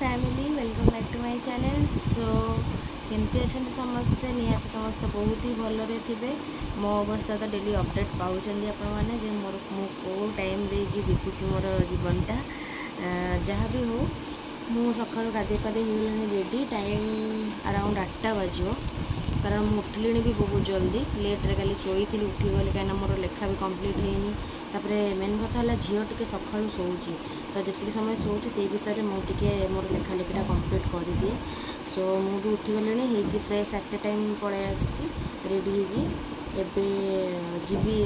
Family welcome back to my channel. So केमती अच्छा समस्ते निहाती समस्त बहुत ही भलरे थे। मो अवस्था तो डेली अपडेट पाँच आपने मोर मो टाइम दे बीतुची मोर जीवनटा जहाँ भी हो मु सका गाधे पाधे हो रेडी टाइम अराउंड 8टा बाजो कारण मुझे उठिली भी बहुत जल्दी लेट्रे कल शोई उठीगली कहीं मोर लेखा भी कम्प्लीट होनी। तापर मेन कथा है झील टे सका शोची तो जी समय शोची से भितर मुझे मोर लेखा लेखीटा कम्प्लीट कर दिए। सो मुझे उठीगले हो फ्रेश एट टाइम पलि आसी रेडी होगी जीवी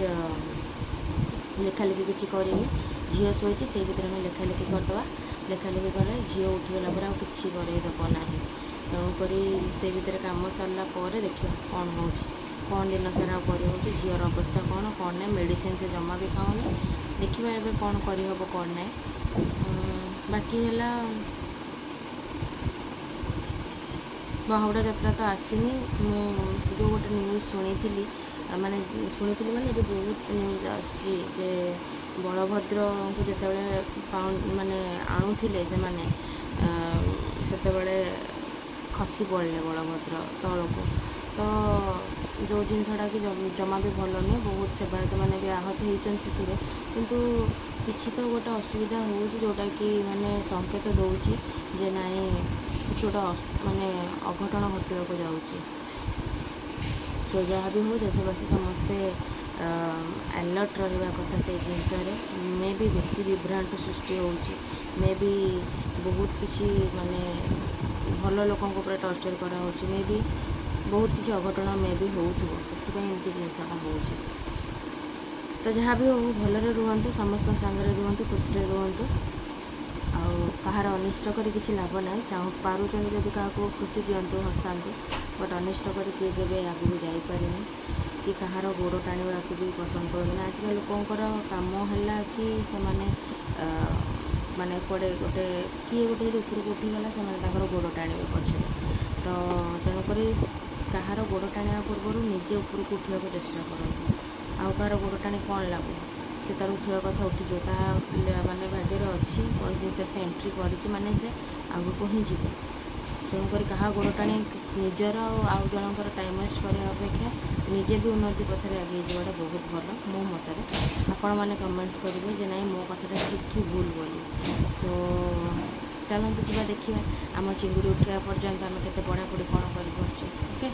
लेखा लेखी किसी करी झील शोची से भितर मैं लेखा लेखी करदे लेखा लेखी कले झील उठीगला पर कि करदेव ना तेणुक से भितर कम सरला देखिए कौन हो कौन दिन सारा कर झीर अवस्था कौन कौन ना मेडिसिन से जमा भी खाऊनी देखा एवं कौन करहब कौन ना बाकी है बाहुड़ा यात्रा तो आसनी जो गोटे न्यूज शुणी माने माने बहुत न्यूज आसी बलभद्र को जिते माने आणुले से माने से खसी पड़े बलभद्र तौक तो जो जिनसटा कि जमा भी भल नुहे बहुत सेवायत मैंने भी आहत होती किंतु किसी तो गोटे असुविधा हो जोटा कि माने संकेत दौची जे नाई कि गोटे माने अघटन घटवाक जाऊँगी। सो जहाँ भी हो देशवासी समस्ते अलर्ट रहा कथा से जिनस मे भी बेसी विभ्रांट सृष्टि होची मे भी बहुत किसी माने भल लोकों टर्चर करा मे भी बहुत किसी अघटन मे भी होमती जिनसा हो तो जहाँ भी हो भलरे रुहतु समस्त सांगे रुहतु खुशी रुहतु आहार अनिष्ट कर किसी लाभ ना चाह पार्टी जदि क्या खुशी दिंतु हसातु बट अनिष्ट कर किए के आगे जापारे कि कहार गोड़ टाणा भी पसंद करते आजकल लोकंर काम है कि से माने कड़े गोटे किए गोटे उपरको उठीगला से गोड़ टाणवे पछे तो तेणुक कहार गोड़ टाणा पूर्व निजे उपरको उठा चेष्टा करते आउ कहार गोड़ टाणी कौन लाभ से तार उठा कथा उठीज माने भाग्य अच्छी कौन जिन से एंट्री कर माने से आगू ही जीव तेणुक क्या गोड़ टाणी निजर आउ जनकर टाइम वेस्ट करने अपेक्षा निजे भी उन्नति पथ में आगे जावाटा बहुत भल मो मत आपण मैंने कमेंट करेंगे जे नाई मो कथा ठीक कि भूल बोली। सो चलते जा देखिए आम चिंगुड़ी उठा पर्यंत आम के पढ़ापढ़ी कौन कर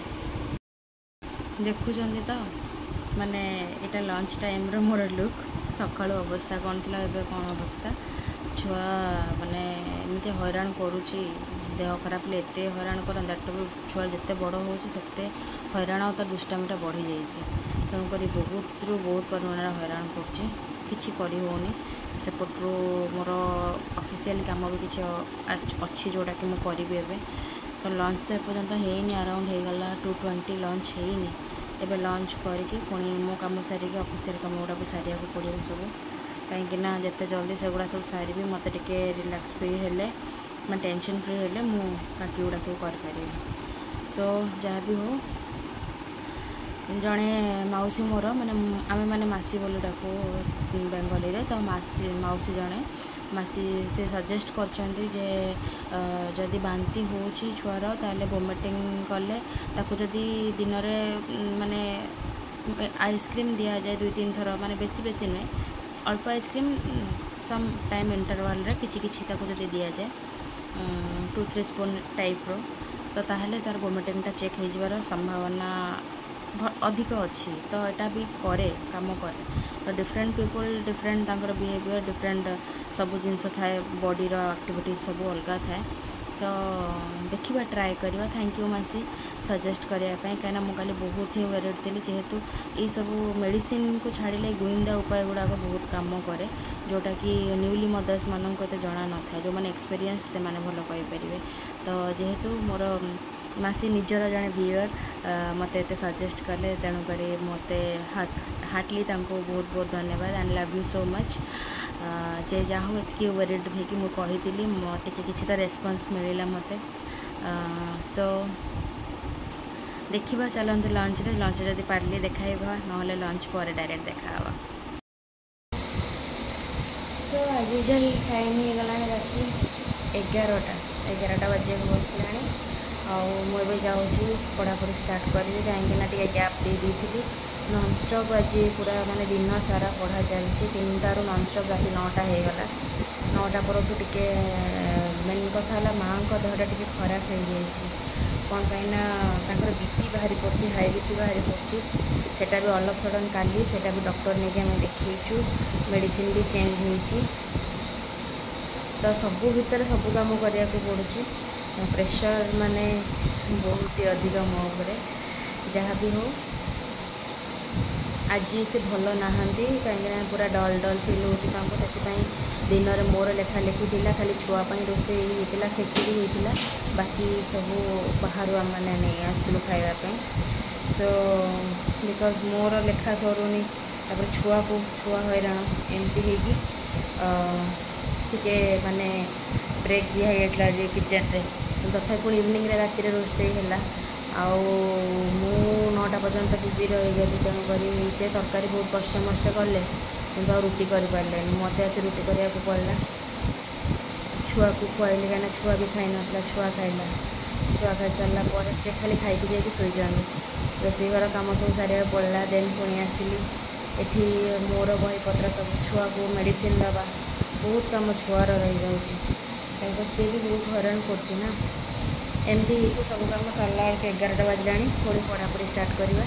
देखुं तो माने यहाँ लंच टाइम मोर लुक सका अवस्था कौन थी एवं कौन अवस्था छुआ माने एमती हैरान करुच्ची देह खराब ले एत हैरान कर छुआ जिते बड़ होते हैरान और दुष्टामीटा बढ़ी जाइए तेणुक बहुत बहुत परिमाण हैरान करोनी सेपटू मोर ऑफिशियल काम भी किसी अच्छी जोटा कि मुझे करी तो लंच तो एपर्तंत होनी अराउंड होगला 2:20 लंच होनी एबे लंच करके पुणी मो कम सारिक ऑफिशियल कम गुड़ा भी सारे पड़ो सब कहीं जिते जल्दी से गुड़ा सब सारी मत टे रिलैक्स फ्री हेले मैं टेंशन फ्री हेले मु बाकी गुड़ा सब कर। सो जहाँ भी हो जड़े मौसी मोर माने आमे माने मासी बोली डाकू बेंगली रे तो मौसी जड़े मासी से सजेस्ट करछंती जे जदि बांती होची छुआर ताले वोमिटिंग कले ताकू जदि दिन में माने आइसक्रीम दि जाए 2-3 थर माने बेसी बेसी नुहे अल्प आइसक्रीम सम टाइम इंटरवल रे किछि किछि ताकू जदि दि जाए 2-3 स्पून टाइप रो तो ताहले तार वोमिटिंगटा चेक हो जबार संभावना अधिक अच्छी तो यहाँ भी करे काम करे तो डिफरेंट पीपल डिफरेंट तांकर बिहेवियर डिफरेंट सब जिनस थाए बॉडीर एक्टिविटीज सब अलग थाए तो देखा ट्राए करवा। थैंक यू मासी सजेस्ट करने कहीं मुझे बहुत ही वेरिड थी जेहेतु ये सब मेडिसिन को छाड़े गुइंदा उपाय गुड़ाक बहुत कम करे जोटा कि न्यूली मदर्स मान को जना न था जो मैंने एक्सपीरियंस्ड से मैंने भल पारे तो जेहेतु मोर मासी निजर जड़े व्यूअर मत सजेस्ट कले तेणुक मत हार्टली बहुत बहुत धन्यवाद and love you so much जे जहाँ हो ये वेरिड होगी मुझे मत किसी तो रेस्पॉन्स मिलला मत। सो देखा चलते लंच जदि पार्ली देखा ना लंच पर डायरेक्ट देखा। सो एज यूजुअल टाइम हो गला रात 11टा 11ଟା ବାଜିବାକୁ ବସିଲାଣି। ଆଉ ମୁଁ ଏବେ ଯାଉଛି ପଢ଼ାପଢ଼ି ଷ୍ଟାର୍ଟ କରିବି, କାହିଁକିନା ଟିକେ ଗ୍ୟାପ୍ ଦେଇଥିଲି। ନନ୍ଷ୍ଟପ୍ ଆଜି ପୁରା ମାନେ ଦିନ ସାରା ପଢ଼ା ଚାଲିଛି। 3ଟାରୁ ନନ୍ଷ୍ଟପ୍ ରାତି 9ଟା ହେଇଗଲା। 9ଟା ପରଠୁ ଟିକେ ମେନ୍ କଥା ହେଲା ମାଆଙ୍କ ଦେହଟା ଟିକେ ଖରାପ ହେଇଯାଇଛି। କ'ଣ ପାଇଁ ନା ତାଙ୍କର ବିପି ବାହାରି ପଡ଼ୁଛି, ହାଇ ବିପି ବାହାରି ପଡ଼ୁଛି। ସେଇଟା ବି ଅଲ୍ ଅଫ୍ ସଡ଼ନ୍ କାଲି ସେଇଟା ବି ଡକ୍ଟର ନେଇକି ଆମେ ଦେଖେଇଛୁ, ମେଡ଼ିସିନ୍ ବି ଚେଞ୍ଜ ହେଇଛି। ତ ସବୁ ଭିତରେ ସବୁ କାମ କରିବାକୁ ପଡ଼ୁଛି। ପ୍ରେସର୍ ମାନେ ବହୁତ ଅଧିକ ମୋ ଉପରେ। ଯାହା ବି ହଉ ଆଜି ସେ ଭଲ ନାହାନ୍ତି, କାହିଁକିନା ପୁରା ଡଲ୍ ଡଲ୍ ଫିଲ୍ ହେଉଛି ତାଙ୍କୁ। ସେଥିପାଇଁ ଦିନରେ ମୋର ଲେଖା ଲେଖି ଥିଲା, ଖାଲି ଛୁଆ ପାଇଁ ରୋଷେଇ ହେଇଥିଲା, ଖେଚୁଡ଼ି ହେଇଥିଲା। ବାକି ସବୁ ବାହାରୁ ଆମମାନେ ନେଇ ଆସିଥିଲୁ ଖାଇବା ପାଇଁ। ସୋ ବିକଜ୍ ମୋର ଲେଖା ସରୁନି, ତାପରେ ଛୁଆ ହଇରାଣ, ଏମିତି ହେଇକି ଟିକେ ମାନେ ବ୍ରେକ୍ ଦିଆହେଇଯାଇଥିଲା ଆଜି କିଚେନ୍ରେ। ତଥାପି ପୁଣି ଇଭିନିଂରେ ରାତିରେ ରୋଷେଇ ହେଲା। ଆଉ ମୁଁ 9ଟା ପର୍ଯ୍ୟନ୍ତ ବିଜି ରହିଗଲି। ତେଣୁକରି ସେ ତରକାରୀ ବହୁତ କଷ୍ଟମଷ୍ଟେ କଲେ, କିନ୍ତୁ ଆଉ ରୁଟି କରିପାରିଲେନି। ମୋତେ ଆସି ରୁଟି କରିବାକୁ ପଡ଼ିଲା। ଛୁଆକୁ ଖୁଆଇଲି, କାହିଁକିନା ଛୁଆ ବି ଖାଇନଥିଲା, ଛୁଆ ଖାଇଲା। ଛୁଆ ଖାଇସାରିଲା ପରେ ସେ ଖାଲି ଖାଇକି ଯାଇକି ଶୋଇଛନ୍ତି। ରୋଷେଇ ଘର କାମ ସବୁ ସାରିବାକୁ ପଡ଼ିଲା। ଦେନ୍ ପୁଣି ଆସିଲି ଏଠି ମୋର ବହିପତ୍ର ସବୁ, ଛୁଆକୁ ମେଡ଼ିସିନ୍ ଦେବା, ବହୁତ କାମ ଛୁଆର ରହିଯାଉଛି। କାହିଁକି ସିଏ ବି ବହୁତ ହଇରାଣ କରୁଛି ନା। ଏମିତି ହେଇକି ସବୁ କାମ ସରିଲା ବେଳକୁ 11ଟା ବାଜିଲାଣି। ପୁଣି ପଢ଼ାପଢ଼ି ଷ୍ଟାର୍ଟ କରିବା।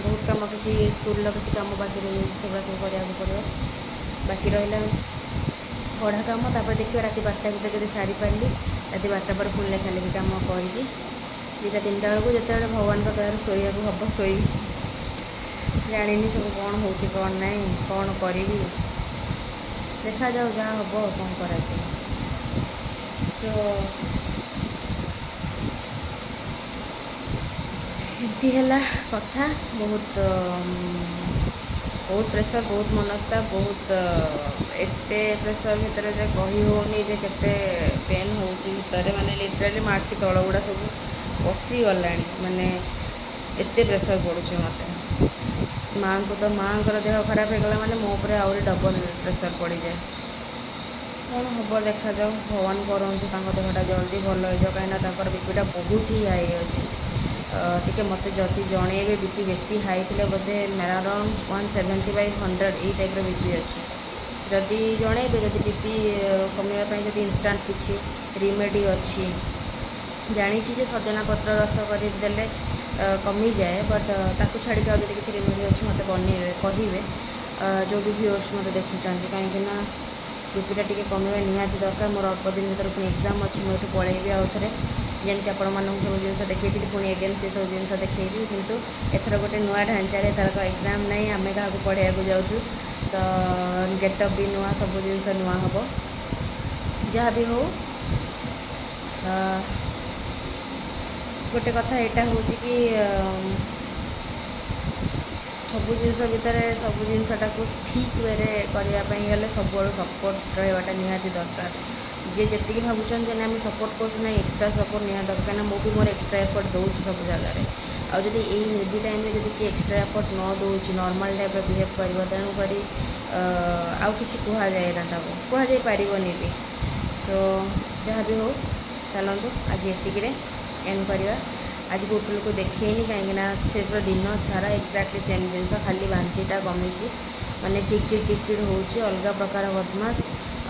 ବହୁତ କାମ, କିଛି ସ୍କୁଲର କିଛି କାମ ବାକି ରହିଯାଇଛି, ସେଗୁଡ଼ା ସବୁ କରିବାକୁ ପଡ଼ିବ। ବାକି ରହିଲା ପଢ଼ା କାମ। ତାପରେ ଦେଖିବା ରାତି 12ଟା ଭିତରେ ଯଦି ସାରିପାରିଲି, ରାତି 12ଟା ପରେ ପୁଣି ଲେଖାଲେଖି କାମ କରିକି 2ଟା 3ଟା ବେଳକୁ ଯେତେବେଳେ ଭଗବାନଙ୍କ ଦୟାରୁ ଶୋଇବାକୁ ହେବ ଶୋଇବି। ଜାଣିନି ସବୁ କ'ଣ ହେଉଛି କ'ଣ ନାହିଁ, କ'ଣ କରିବି, ଦେଖାଯାଉ, ଯାହା ହେବ କ'ଣ କରାଯିବ। ସୋ ଏମିତି ହେଲା କଥା। ବହୁତ ପ୍ରେସର୍, ବହୁତ ମନସ୍ତାପ, ବହୁତ ଏତେ ପ୍ରେସର୍ ଭିତରେ ଯେ କହି ହେଉନି ଯେ କେତେ ପେନ୍ ହେଉଛି ଭିତରେ। ମାନେ ଲିଟରାଲି ମୋ ଆଖି ତଳ ଗୁଡ଼ା ସବୁ ବସିଗଲାଣି। ମାନେ ଏତେ ପ୍ରେସର୍ ପଡ଼ୁଛି ମୋତେ। ମାଆଙ୍କର ଦେହ ଖରାପ ହେଇଗଲା ମାନେ ମୋ ଉପରେ ଆହୁରି ଡବଲ୍ ପ୍ରେସର୍ ପଡ଼ିଯାଏ। କ'ଣ ହେବ ଦେଖାଯାଉ, ଭଗବାନ କରନ୍ତୁ ତାଙ୍କ ଦେହଟା ଜଲ୍ଦି ଭଲ ହେଇଯାଉ, କାହିଁକିନା ତାଙ୍କର ବିପିଟା ବହୁତ ହି ହାଇ ଅଛି। ଟିକେ ମୋତେ ଯଦି ଜଣେଇବେ, ବିପି ବେଶୀ ହାଇ ଥିଲେ ବୋଧେ ଆରାଉଣ୍ଡ 170/100 ଏଇ ଟାଇପ୍ର ବିପି ଅଛି। ଯଦି ଜଣେଇବେ, ଯଦି ବିପି କମିବା ପାଇଁ ଯଦି ଇନଷ୍ଟାଣ୍ଟ କିଛି ରିମେଡ଼ି ଅଛି। ଜାଣିଛି ଯେ ସଜନା ପତ୍ର ରସ କରିଦେଲେ କମିଯାଏ, ବଟ୍ ତାକୁ ଛାଡ଼ିକି ଆଉ ଯଦି କିଛି ରିମେଡ଼ି ଅଛି ମୋତେ କହିବେ, ଯେଉଁ ବି ଭିଉଅର୍ସ ମୋତେ ଦେଖୁଛନ୍ତି। କାହିଁକିନା ବିପିଟା ଟିକେ କମିବା ନିହାତି ଦରକାର। ମୋର ଅଳ୍ପ ଦିନ ଭିତରେ ପୁଣି ଏକ୍ଜାମ୍ ଅଛି, ମୁଁ ଏଠୁ ପଳେଇବି ଆଉ ଥରେ। ଯେମିତି ଆପଣମାନଙ୍କୁ ସବୁ ଜିନିଷ ଦେଖେଇଥିଲି, ପୁଣି ଏଗେନ୍ ସେସବୁ ଜିନିଷ ଦେଖେଇବି। କିନ୍ତୁ ଏଥର ଗୋଟେ ନୂଆ ଢାଞ୍ଚାରେ, ଏଥରକ ଏକ୍ଜାମ୍ ନାହିଁ, ଆମେ କାହାକୁ ପଢ଼େଇବାକୁ ଯାଉଛୁ। ତ ଗେଟଅପ୍ ବି ନୂଆ, ସବୁ ଜିନିଷ ନୂଆ ହେବ। ଯାହା ବି ହଉ, ଗୋଟେ କଥା ଏଇଟା ହେଉଛି କି ସବୁ ଜିନିଷ ଭିତରେ ସବୁ ଜିନିଷଟାକୁ ଠିକ୍ ୱେରେ କରିବା ପାଇଁ ହେଲେ ସବୁଆଡ଼ୁ ସପୋର୍ଟ ରହିବାଟା ନିହାତି ଦରକାର। ଯିଏ ଯେତିକି ଭାବୁଛନ୍ତି ନା ଆମେ ସପୋର୍ଟ କରୁଛୁ, ନାହିଁ ଏକ୍ସଟ୍ରା ସପୋର୍ଟ ନିହାତି ଦରକାର। କାହିଁକିନା ମୁଁ ବି ମୋର ଏକ୍ସଟ୍ରା ଏଫର୍ଟ ଦେଉଛି ସବୁ ଜାଗାରେ। ଆଉ ଯଦି ଏଇ ନିଡି ଟାଇମ୍ରେ ଯଦି କିଏ ଏକ୍ସଟ୍ରା ଏଫର୍ଟ ନ ଦେଉଛି, ନର୍ମାଲ୍ ଟାଇପ୍ର ବିହେଭ୍ କରିବ, ତେଣୁକରି ଆଉ କିଛି କୁହାଯାଏ ନା, ତାକୁ କୁହାଯାଇ ପାରିବନି ବି। ସୋ ଯାହା ବି ହଉ, ଚାଲନ୍ତୁ ଆଜି ଏତିକିରେ ଏଣ୍ଡ କରିବା। ଆଜି ଗୋଟେ ଲୋକ ଦେଖେଇନି, କାହିଁକିନା ସେ ପୁରା ଦିନ ସାରା ଏକ୍ଜାକ୍ଟଲି ସେମ୍ ଜିନିଷ, ଖାଲି ବାନ୍ତିଟା କମିଛି। ମାନେ ଚିଡ଼ଚିଡ଼ ହେଉଛି, ଅଲଗା ପ୍ରକାର ବଦମାସ।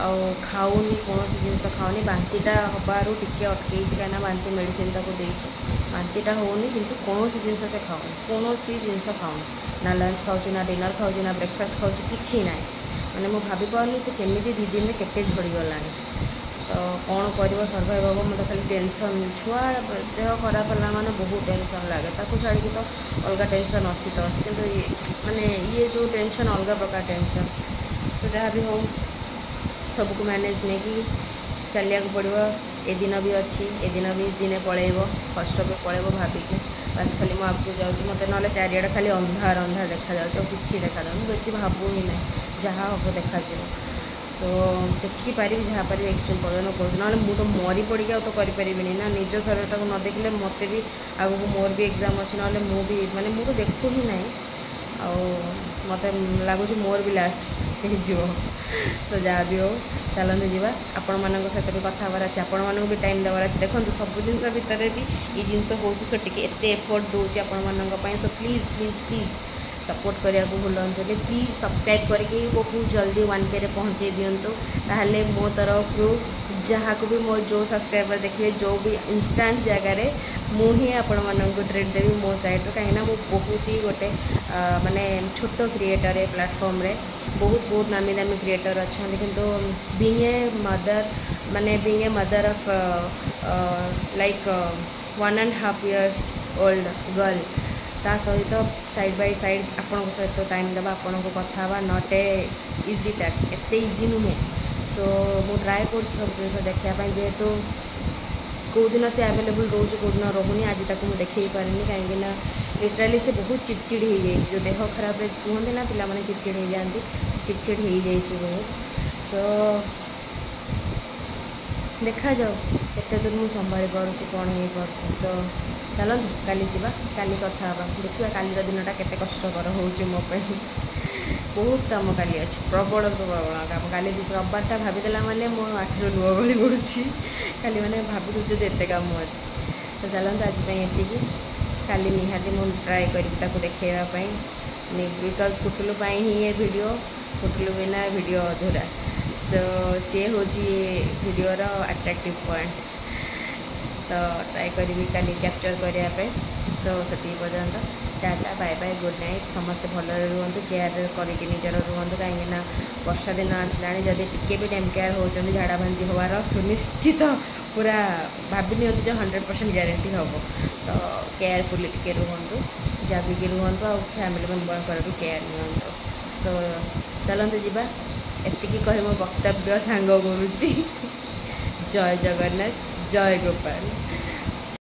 ଆଉ ଖାଉନି, କୌଣସି ଜିନିଷ ଖାଉନି। ବାନ୍ତିଟା ହେବାରୁ ଟିକେ ଅଟକେଇଛି, କାହିଁକିନା ବାନ୍ତି ମେଡ଼ିସିନ୍ ତାକୁ ଦେଇଛି। ବାନ୍ତିଟା ହେଉନି, କିନ୍ତୁ କୌଣସି ଜିନିଷ ସେ ଖାଉନି, କୌଣସି ଜିନିଷ ଖାଉନି। ନା ଲଞ୍ଚ ଖାଉଛି, ନା ଡିନର୍ ଖାଉଛି, ନା ବ୍ରେକଫାଷ୍ଟ ଖାଉଛି, କିଛି ନାହିଁ। ମାନେ ମୁଁ ଭାବିପାରୁନି ସେ କେମିତି 2 ଦିନରେ କେତେ ଝଡ଼ିଗଲାଣି। ତ କ'ଣ କରିବ, ସର୍ଭାଇଭ୍ ହେବ। ମୋତେ ଖାଲି ଟେନସନ୍, ଛୁଆ ଦେହ ଖରାପ ହେଲା ମାନେ ବହୁତ ଟେନସନ୍ ଲାଗେ। ତାକୁ ଛାଡ଼ିକି ତ ଅଲଗା ଟେନସନ୍ ଅଛି ତ ଅଛି, କିନ୍ତୁ ମାନେ ଇଏ ଯେଉଁ ଟେନସନ୍ ଅଲଗା ପ୍ରକାର ଟେନସନ୍। ସୋ ଯାହା ବି ହଉ, ସବୁକୁ ମ୍ୟାନେଜ୍ ନେଇକି ଚାଲିବାକୁ ପଡ଼ିବ। ଏ ଦିନ ବି ଅଛି, ଏ ଦିନ ବି ଦିନେ ପଳେଇବ, କଷ୍ଟ ବି ପଳେଇବ ଭାବିକି। ବାସ୍ ଖାଲି ମୁଁ ଆଗକୁ ଯାଉଛି। ମୋତେ ନହେଲେ ଚାରିଆଡ଼େ ଖାଲି ଅନ୍ଧାର ଅନ୍ଧାର ଦେଖାଯାଉଛି, ଆଉ କିଛି ଦେଖାଯାଉନି। ମୁଁ ବେଶୀ ଭାବୁ ହିଁ ନାହିଁ, ଯାହା ହେବ ଦେଖାଯିବ। ସୋ ଯେତିକି ପାରିବି, ଯାହା ପାରିବି ଏକ୍ସଟ୍ରିମ୍ ପର୍ଯ୍ୟନ୍ତ କରୁଛି। ନହେଲେ ମୁଁ ତ ମରି ପଡ଼ିକି ଆଉ ତ କରିପାରିବିନି ନା। ନିଜ ଶରୀରଟାକୁ ନ ଦେଖିଲେ ମୋତେ ବି ଆଗକୁ ମୋର ବି ଏକ୍ଜାମ୍ ଅଛି। ନହେଲେ ମୁଁ ବି ମାନେ ମୁଁ ତ ଦେଖୁ ହିଁ ନାହିଁ। ଆଉ ମୋତେ ଲାଗୁଛି ମୋର ବି ଲାଷ୍ଟ ହେଇଯିବ। ସୋ ଯାହା ବି ହଉ, चलते जावा आपण मान सहित भी कथ हबार अच्छे आपण मानक भी टाइम देवार अच्छे देखो सब जिन भितर भी ये जिनस हूँ सो टे एत एफर्ट दूसरी आपण so please please please support करने को भूलते प्लीज सब्सक्राइब करके बहुत जल्दी 1K पहुँचे दिंतु ताहले मो तरफ रू जहाँ को भी मो जो सब्सक्राइबर देखिए जो भी इंस्टांट जगार मुझे आपण मानक ट्रीट देवी मो साइड कहीं मो बहुत ही गोटे माने छोट क्रिएटर ए प्लेटफॉर्म रे बहुत नामी दामी क्रिएटर अच्छा किंतु बीइंग ए मदर माने being a mother of like 1.5 years old girl ता सहित साइड बाय साइड आपण सहित टाइम देवा आपण को कथा हवा नॉट ए इजी टास्क एते इजी नुहे सो मु ट्राए कर सब जिन देखापी जेहेतु कौ दिन से आवेलेबल रोज कौ दिन रोनी आज तक मुझे देखे पारे कहीं लिटराली से बहुत चिड़चिड़ हो जाए जो देह खराब कहते ना पिला माने चिड़चिड़ हो जाती चिड़चिड़ हो जाए बहुत सो देखा जाओ केते दूर मुझे संभाली पार्ची कौन हो पार्ची सो चलतु काली जावा काली कथा देखा काली दिनटा केते कष्टकर होची मो बहुत काम काली अच्छे प्रबल प्रबल काम काली रविवारटा भावीदेला माने मो आखिर लुह गली पड़ुची खाली मैंने भावी दूसरे एत कम अच्छे तो चलते आज ये काली निहाती मुझे ट्राए करी देखापी बिकज पुटुलू ही ये वीडियो पुटुलू बिना वीडियो अधूरा सो सी हूँ वीडियोर अट्राक्टिव पॉइंट तो ट्राए करी काली कैप्चर करने सो से पर्यंत tata bye bye good night समस्ते भल रुहतु केयर करके निजर रुहतु कहीं वर्षा दिन आसला जदि टिके भी टाइम केयर होती झाड़ा बांति हबार सुनिश्चित पूरा भाभी नि जो 100% ग्यारंटी हम तो केयरफुली टिके रुहतु जगिकी रुहतु आ फैमिली मेम्बर भी केयर नियंतु सो चलते जावा एतिकी कही मो वक्तव्य सांग करुच्ची जय जगन्नाथ जय गोपाल।